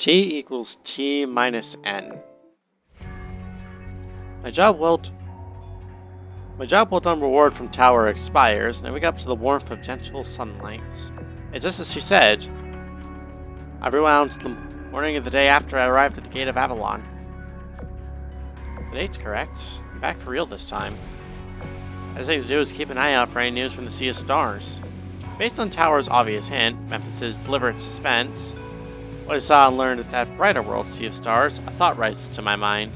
T equals T minus N. My job well done reward from tower expires, and I wake up to the warmth of gentle sunlight. It's just as she said. I rewound to the morning of the day after I arrived at the gate of Avalon. The date's correct. I'm back for real this time. All I thing to do is keep an eye out for any news from the Sea of Stars. Based on Tower's obvious hint, Memphis's deliberate suspense, what I saw and learned at that brighter world Sea of Stars, a thought rises to my mind.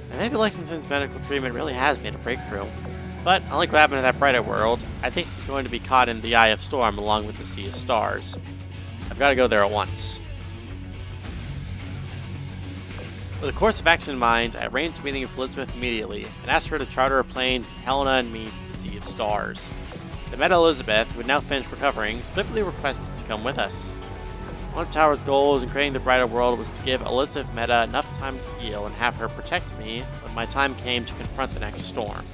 And maybe Lexington's medical treatment really has made a breakthrough. But, unlike what happened in that brighter world, I think she's going to be caught in the Eye of Storm along with the Sea of Stars. I've got to go there at once. With a course of action in mind, I arranged a meeting with Elizabeth immediately, and asked her to charter a plane, Helena and me, to the Sea of Stars. I met Elizabeth, who had now finished recovering, specifically requested to come with us. One of Tower's goals in creating the brighter world was to give Elizabeth Meta enough time to heal and have her protect me when my time came to confront the next storm.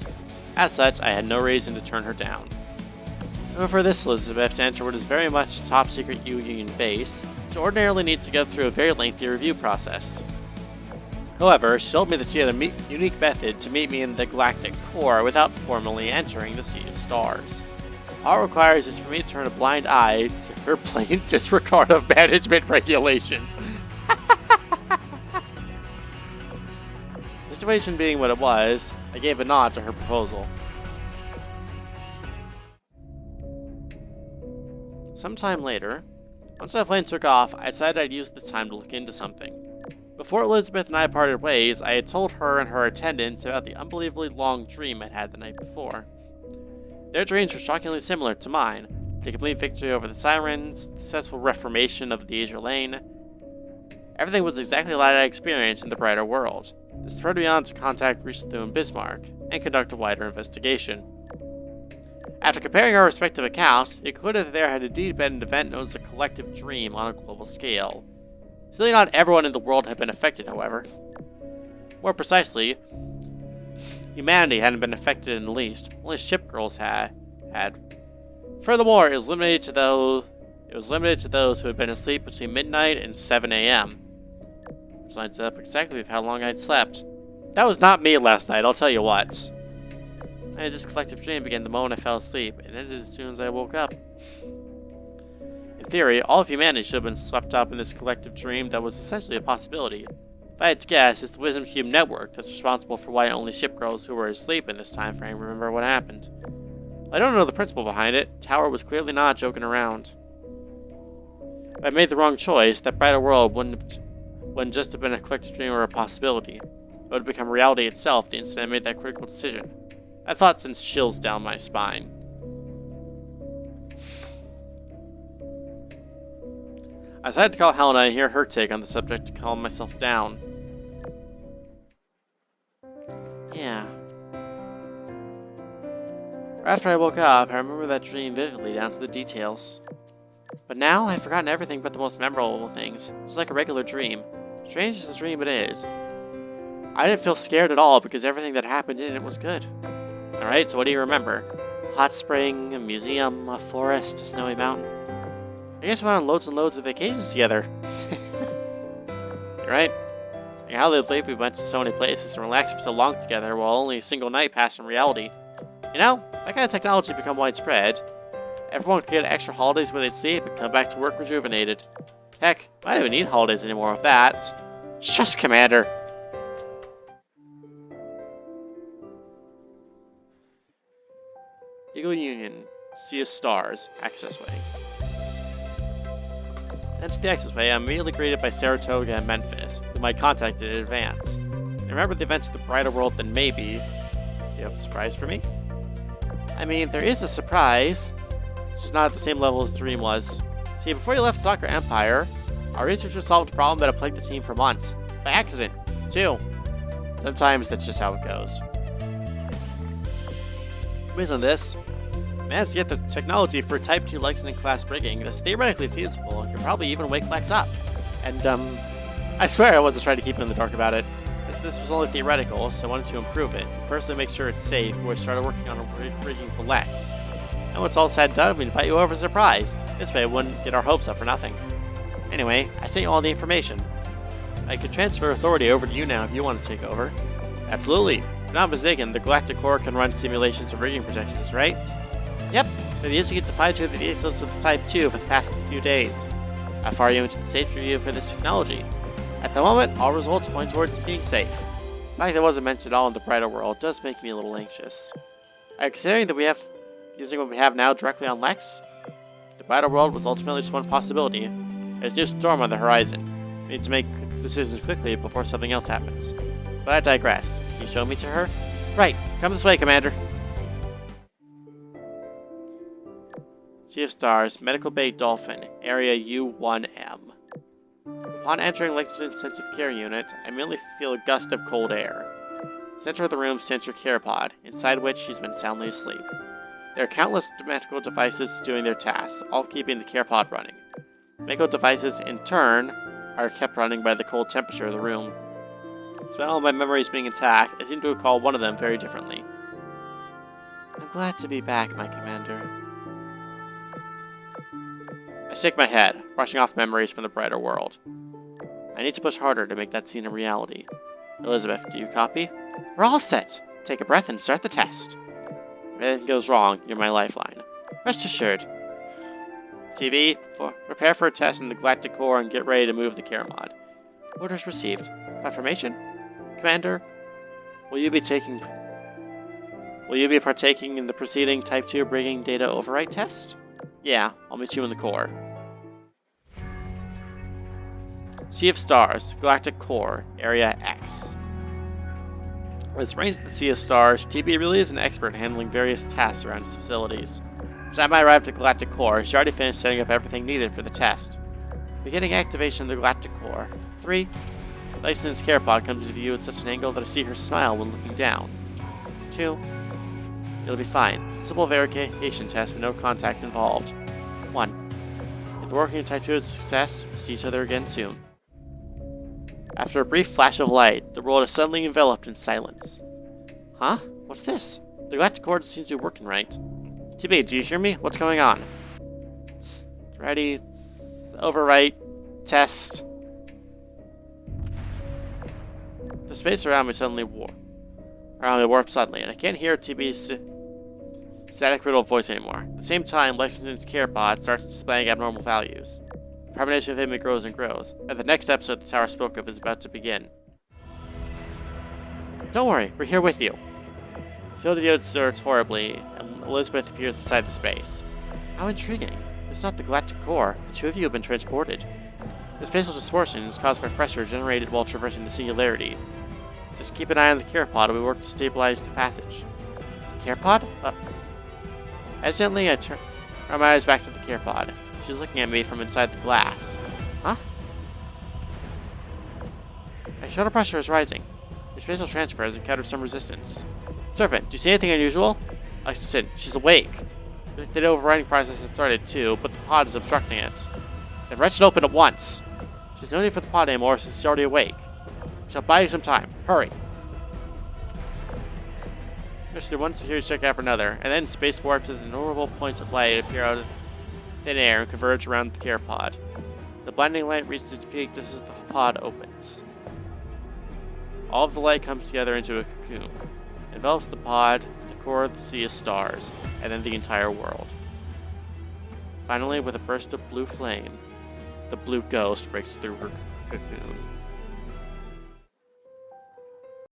As such, I had no reason to turn her down. For this Elizabeth to enter what is very much a top-secret U-Union base, she ordinarily needs to go through a very lengthy review process. However, she told me that she had a unique method to meet me in the galactic core without formally entering the Sea of Stars. All it requires is for me to turn a blind eye to her blatant disregard of management regulations. The situation being what it was, I gave a nod to her proposal. Sometime later, once my plane took off, I decided I'd use this time to look into something. Before Elizabeth and I parted ways, I had told her and her attendants about the unbelievably long dream I'd had the night before. Their dreams were shockingly similar to mine. The complete victory over the Sirens, the successful reformation of the Azur Lane. Everything was exactly like I experienced in the brighter world. This spurred me on to contact Rhys and Bismarck, and conduct a wider investigation. After comparing our respective accounts, it concluded that there had indeed been an event known as a collective dream on a global scale. Still, not everyone in the world had been affected, however. More precisely, humanity hadn't been affected in the least. Only ship girls had. Furthermore, it was limited to those who had been asleep between midnight and 7 a.m. Which lines up exactly with how long I'd slept. That was not me last night, I'll tell you what. And this collective dream began the moment I fell asleep, and ended as soon as I woke up. In theory, all of humanity should have been swept up in this collective dream that was essentially a possibility. If I had to guess, it's the Wisdom Cube network that's responsible for why only ship girls who were asleep in this time frame remember what happened. I don't know the principle behind it. Tower was clearly not joking around. If I made the wrong choice, that brighter world wouldn't just have been a collective dream or a possibility. It would have become reality itself the instant I made that critical decision. My thought sends chills down my spine. I decided to call Helena and hear her take on the subject to calm myself down. Yeah. After I woke up, I remember that dream vividly down to the details. But now, I've forgotten everything but the most memorable things, just like a regular dream. Strange as a dream it is. I didn't feel scared at all because everything that happened in it was good. Alright, so what do you remember? Hot spring, a museum, a forest, a snowy mountain. I guess we went on loads and loads of vacations together. You're right. I can hardly believe we went to so many places and relaxed for so long together while only a single night passed in reality. You know, that kind of technology become widespread. Everyone could get extra holidays where they sleep and come back to work rejuvenated. Heck, I don't even need holidays anymore with that. Shush, Commander! Eagle Union, Sea of Stars, Accessway. Enter the Accessway, I'm immediately greeted by Saratoga and Memphis, whom I contacted in advance. I remember the events of the brighter world, then maybe... Do you have a surprise for me? I mean, there is a surprise. It's just not at the same level as the dream was. See, before you left the Soccer Empire, our researchers solved a problem that had plagued the team for months. By accident, too. Sometimes that's just how it goes. Based on this, I managed to get the technology for Type 2 Lexington class rigging that's theoretically feasible and could probably even wake Lex up. And, I swear I wasn't trying to keep him in the dark about it. This was only theoretical, so I wanted to improve it, and personally make sure it's safe before I started working on a rigging for Lex. And once all said and done, we invite you over as a surprise. This way we wouldn't get our hopes up for nothing. Anyway, I sent you all the information. I could transfer authority over to you now if you want to take over. Absolutely. If I'm not mistaken, the Galactic Core can run simulations of rigging projections, right? Yep. Been using it to fine-tune the vehicles of Type 2 for the past few days. How far are you into the safety review for this technology? At the moment, all results point towards being safe. The fact that it wasn't mentioned at all in the brighter world does make me a little anxious. Considering that we have using what we have now directly on Lex, the brighter world was ultimately just one possibility. There's a new storm on the horizon. We need to make decisions quickly before something else happens. But I digress. Can you show me to her? Right. Come this way, Commander. Sea of Stars, Medical Bay Dolphin, Area U1M. Upon entering Lexington's intensive care unit, I immediately feel a gust of cold air. Center of the room stands her care pod, inside which she's been soundly asleep. There are countless medical devices doing their tasks, all keeping the care pod running. Medical devices, in turn, are kept running by the cold temperature of the room. Despite all my memories being intact, I seem to recall one of them very differently. I'm glad to be back, my commander. I shake my head, brushing off memories from the brighter world. I need to push harder to make that scene a reality. Elizabeth, do you copy? We're all set! Take a breath and start the test. If anything goes wrong, you're my lifeline. Rest assured. TV, prepare for a test in the Galactic Core and get ready to move the care mod. Orders received. Confirmation? Commander, will you be partaking in the preceding Type 2 bringing data overwrite test? Yeah, I'll meet you in the core. Sea of Stars, Galactic Core, Area X. With its range at the Sea of Stars, TB really is an expert handling various tasks around its facilities. By the time I arrived at Galactic Core, she already finished setting up everything needed for the test. Beginning activation of the Galactic Core. 3. Lexington's care pod comes into view at such an angle that I see her smile when looking down. 2. It'll be fine. Simple verification test with no contact involved. 1. If the working Type 2 is a success, we'll see each other again soon. After a brief flash of light, the world is suddenly enveloped in silence. Huh? What's this? The Galactic Core seems to be working right. TB, do you hear me? What's going on? Ready. Overwrite. Test. The space around me suddenly warped suddenly, and I can't hear TB's static riddled voice anymore. At the same time, Lexington's care pod starts displaying abnormal values. The premonition of him grows and grows. And the next episode the tower spoke of is about to begin. Don't worry, we're here with you. The field of the starts horribly, and Elizabeth appears inside the space. How intriguing. It's not the Galactic Core. The two of you have been transported. The spatial distortion is caused by pressure generated while traversing the singularity. Just keep an eye on the care pod while we work to stabilize the passage. The care pod? Accidentally, I turn my eyes back to the care pod. She's looking at me from inside the glass. Huh? My shoulder pressure is rising. Your spatial transfer has encountered some resistance. Servant, do you see anything unusual? Lexington, she's awake. The data overriding process has started too, but the pod is obstructing it. Then wrench it open at once. She's no need for the pod anymore since she's already awake. I shall buy you some time. Hurry. There's one security check after another, and then space warps as innumerable points of light appear out of thin air and converge around the care pod. The blinding light reaches its peak just as the pod opens. All of the light comes together into a cocoon, envelops the pod, the core of the Sea of Stars, and then the entire world. Finally, with a burst of blue flame, the blue ghost breaks through her cocoon.